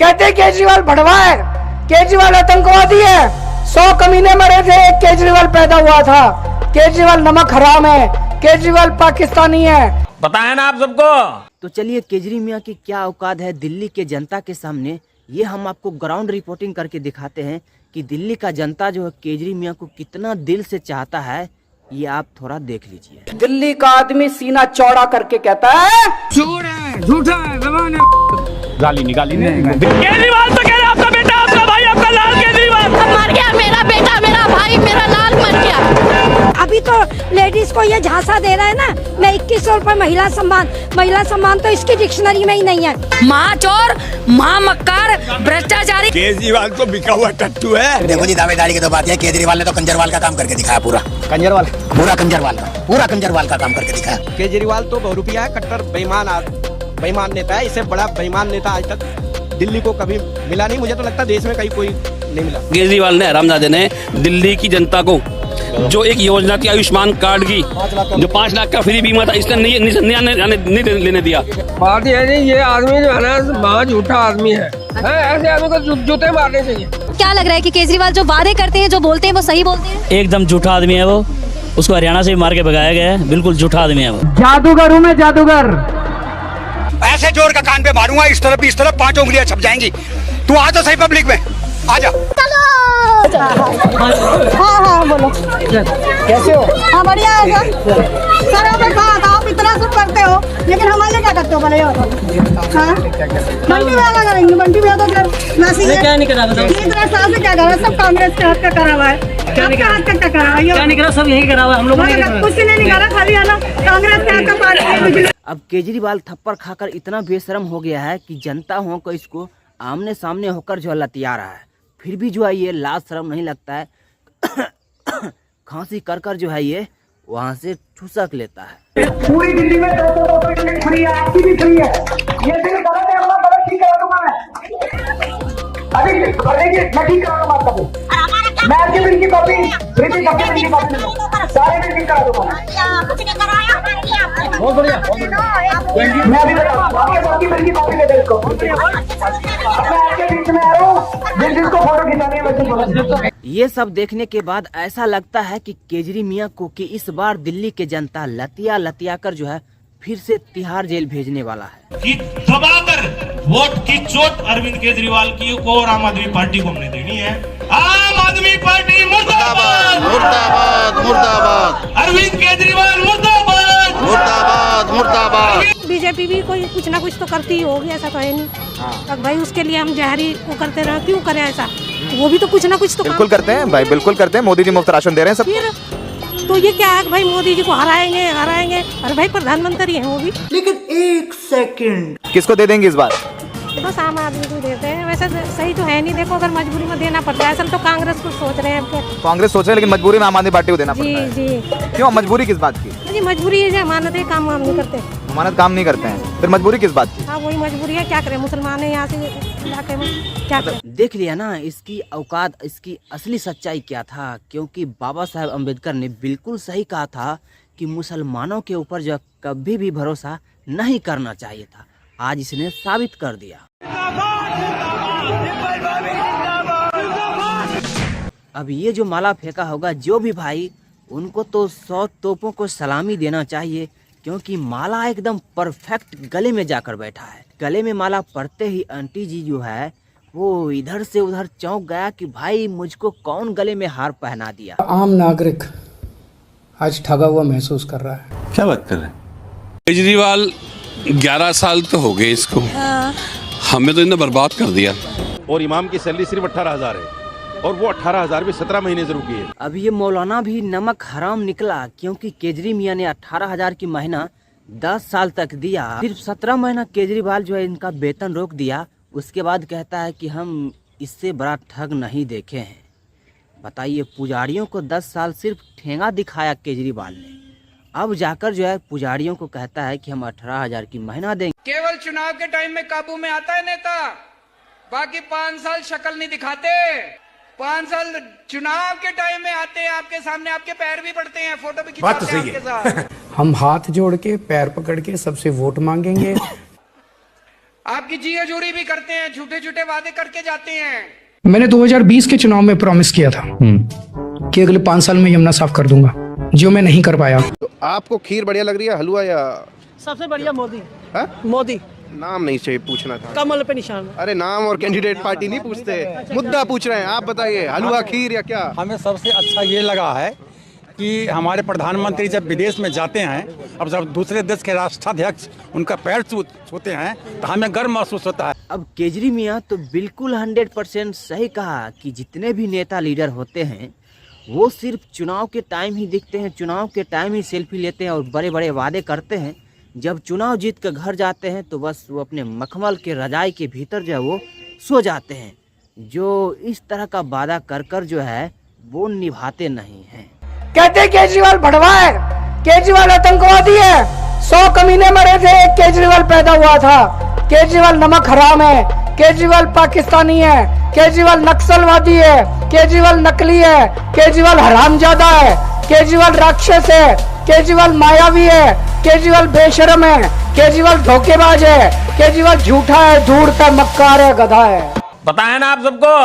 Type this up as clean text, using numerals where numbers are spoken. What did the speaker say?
कहते केजरीवाल भड़वा है, केजरीवाल आतंकवादी है। 100 कमीने मरे थे, एक केजरीवाल पैदा हुआ था। केजरीवाल नमक हराम है, केजरीवाल पाकिस्तानी है। पता है ना आप सबको। तो चलिए केजरी मियाँ की क्या औकात है दिल्ली के जनता के सामने, ये हम आपको ग्राउंड रिपोर्टिंग करके दिखाते हैं कि दिल्ली का जनता जो है केजरी मियाँ को कितना दिल से चाहता है। ये आप थोड़ा देख लीजिए। दिल्ली का आदमी सीना चौड़ा करके कहता है चोर है, झूठा है, जबान है। गाली निकाली नहीं। केजरीवाल तो कह रहा आपका बेटा, आपका भाई, आपका लाल केजरीवाल मर गया। मेरा बेटा, मेरा भाई, मेरा लाल मर गया। अभी तो लेडीज को ये झांसा दे रहा है ना, मैं 2100 रुपए महिला सम्मान तो इसकी डिक्शनरी में ही नहीं है। माँ चोर, माँ मक्कार, भ्रष्टाचारी। केजरीवाल तो बिका हुआ टट्टू है। देखो जी, दावेदारी की तो बात है, केजरीवाल ने तो कंजरवाल का काम करके दिखाया। पूरा कंजरवाल का काम करके दिखाया। केजरीवाल तो बहुरूपिया है, कट्टर बेईमान नेता है। इससे बड़ा बेईमान नेता आज तक दिल्ली को कभी मिला नहीं। मुझे तो लगता है देश में कहीं कोई नहीं मिला। केजरीवाल ने, हरामजादे ने दिल्ली की जनता को जो एक योजना थी आयुष्मान कार्ड की, जो 5 लाख का फ्री बीमा था, इसने नहीं लेने दिया। बात ये है, ये आदमी जो है ना बहुत झूठा आदमी है। ऐसे आदमी को जूते मारने चाहिए। क्या लग रहा है कि केजरीवाल जो वादे करते हैं, जो बोलते हैं, वो सही बोलते हैं? एकदम झूठा आदमी है वो। उसको हरियाणा से भी मार के भगाया गया है। बिल्कुल झूठा आदमी है वो। जादूगर हूँ मैं, जादूगर। ऐसे जोर का कान पे मारूंगा, इस तरफ 5 उंगलियां छप जाएंगी। तू आ तो सही पब्लिक में, आ जा। हाँ बोलो, कैसे हो? हाँ बढ़िया है सर। आप इतना सब करते हो, लेकिन हमारे क्या करते हो भले? बंटी भैया करेंगे, बंटी भैया तो क्या नहीं करा, इतना साल से क्या करा? सब कांग्रेस के हाथ का करा हुआ है। क्या नहीं करा, सब यही करा हुआ है। हम लोग कुछ नहीं करा, खाली आना कांग्रेस के हाथ का पार्टी। अब केजरीवाल थप्पड़ खाकर इतना बेशरम हो गया है कि जनता हो को इसको आमने सामने होकर जो लतिया रहा है, फिर भी जो है ये लाज शर्म नहीं लगता है। खांसी कर कर जो है ये वहाँ से ठुसक लेता है। पूरी दिल्ली में 200 टिकट फ्री है, आपकी भी फ्री है। ये सिर्फ गलत है, मैं गलत ठीक करा दूंगा। मैं अभी मैं ठीक करा दूंगा आपको। मैं आपके बिल की कॉपी, सारे बिल ठीक करा दूंगा। बहुत बढ़िया। मैं अभी आपकी बिल की कॉपी ले दे इसको। मैं आपके बीच में आ रहा हूँ, जिसको फोटो खिंचानी है वैसे। ये सब देखने के बाद ऐसा लगता है कि केजरी मियाँ को कि इस बार दिल्ली के जनता लतिया कर जो है फिर से तिहाड़ जेल भेजने वाला है। कि दबाकर वोट की चोट अरविंद केजरीवाल की को और आम आदमी पार्टी को हमने देनी है। आम आदमी पार्टी मुर्दाबाद, मुर्दाबाद, मुर्दाबाद। अरविंद केजरीवाल मुर्दाबाद, मुर्दाबाद, मुर्दाबाद। बीजेपी भी कोई कुछ ना कुछ तो करती ही होगी, ऐसा तो है नहीं। अब भाई उसके लिए हम जहरी वो करते रहे, क्यों करें ऐसा? वो भी तो कुछ ना कुछ तो बिल्कुल करते हैं भाई, बिल्कुल करते हैं। मोदी जी मुफ्त राशन दे रहे हैं सब। फिर तो ये क्या है भाई, मोदी जी को हराएंगे। अरे भाई प्रधानमंत्री हैं वो भी। लेकिन एक सेकंड, किसको दे देंगे इस बार? बस आम आदमी को देते हैं। वैसे सही तो है नहीं। देखो अगर मजबूरी में देना पड़ता है, असल तो कांग्रेस को सोच रहे हैं। कांग्रेस सोच रहे हैं, लेकिन मजबूरी में आम आदमी पार्टी को देना पड़ता है। जी। क्यों मजबूरी किस बात की? जी मजबूरी है, अमानत है, काम वाम नहीं करते। अमानत काम नहीं करते हैं, फिर मजबूरी किस बात की? हाँ वही मजबूरी है, क्या करें? मुसलमान है यहाँ से इलाके में, क्या करें? देख लिया ना इसकी औकात, इसकी असली सच्चाई क्या था। क्योंकि बाबा साहब अम्बेडकर ने बिल्कुल सही कहा था कि मुसलमानों के ऊपर जो कभी भी भरोसा नहीं करना चाहिए था। आज इसने साबित कर दिया। अब ये जो माला फेंका होगा जो भी भाई, उनको तो 100 तोपों को सलामी देना चाहिए। क्योंकि माला एकदम परफेक्ट गले में जाकर बैठा है। गले में माला पड़ते ही आंटी जी जो है वो इधर से उधर चौंक गया कि भाई मुझको कौन गले में हार पहना दिया। आम नागरिक आज ठगा हुआ महसूस कर रहा है। क्या बात कर रहे हैं? केजरीवाल 11 साल तो हो गए इसको, हमें तो इन्हें बर्बाद कर दिया। और इमाम की सैलरी सिर्फ 18,000 है, और वो 18,000 भी 17 महीने से रुकी है। अब ये मौलाना भी नमक हराम निकला। क्योंकि केजरी मियाँ ने 18,000 की महीना 10 साल तक दिया, सिर्फ 17 महीना केजरीवाल जो है इनका वेतन रोक दिया। उसके बाद कहता है कि हम इससे बड़ा ठग नहीं देखे हैं। बताइए, पुजारियों को 10 साल सिर्फ ठेंगा दिखाया केजरीवाल ने, अब जाकर जो है पुजारियों को कहता है कि हम 18,000 की महीना देंगे। केवल चुनाव के टाइम में काबू में आता है नेता, बाकी 5 साल शक्ल नहीं दिखाते। 5 साल चुनाव के टाइम में आते हैं आपके सामने, आपके पैर भी पड़ते हैं, फोटो भी खिंचाते हैं आपके साथ। हम हाथ जोड़ के पैर पकड़ के सबसे वोट मांगेंगे। आपकी जी हजूरी भी करते हैं, झूठे झूठे वादे करके जाते हैं। मैंने 2020 के चुनाव में प्रॉमिस किया था कि अगले 5 साल में यमुना साफ कर दूंगा, जो मैं नहीं कर पाया। तो आपको खीर बढ़िया लग रही है, हलवा या सबसे बढ़िया मोदी। है? मोदी नाम नहीं चाहिए, पूछना था। कमल पे निशान। अरे नाम और कैंडिडेट पार्टी नहीं पूछते, मुद्दा पूछ रहे हैं। आप बताइए, हलवा खीर या क्या? हमें सबसे अच्छा ये लगा है कि हमारे प्रधानमंत्री जब विदेश में जाते हैं, अब जब दूसरे देश के राष्ट्राध्यक्ष उनका पैर छूते हैं तो हमें गर्व महसूस होता है। अब केजरी मियाँ तो बिल्कुल 100% सही कहा कि जितने भी नेता लीडर होते हैं वो सिर्फ चुनाव के टाइम ही दिखते हैं, चुनाव के टाइम ही सेल्फी लेते हैं और बड़े बड़े वादे करते हैं। जब चुनाव जीत कर घर जाते हैं तो बस वो अपने मखमल के रजाई के भीतर जो है वो सो जाते हैं। जो इस तरह का वादा कर कर जो है वो निभाते नहीं हैं। कहते केजरीवाल भड़वा है, केजरीवाल आतंकवादी है। 100 कमीने मरे थे, एक केजरीवाल पैदा हुआ था। केजरीवाल नमक हराम है, केजरीवाल पाकिस्तानी है, केजरीवाल नक्सलवादी है, केजरीवाल नकली है, केजरीवाल हरामजादा है, केजरीवाल राक्षस है, केजरीवाल मायावी है, केजरीवाल बेशरम है, केजरीवाल धोखेबाज है, केजरीवाल झूठा है, धूर्त है, मक्कार है, गधा है। बताया ना आप सबको।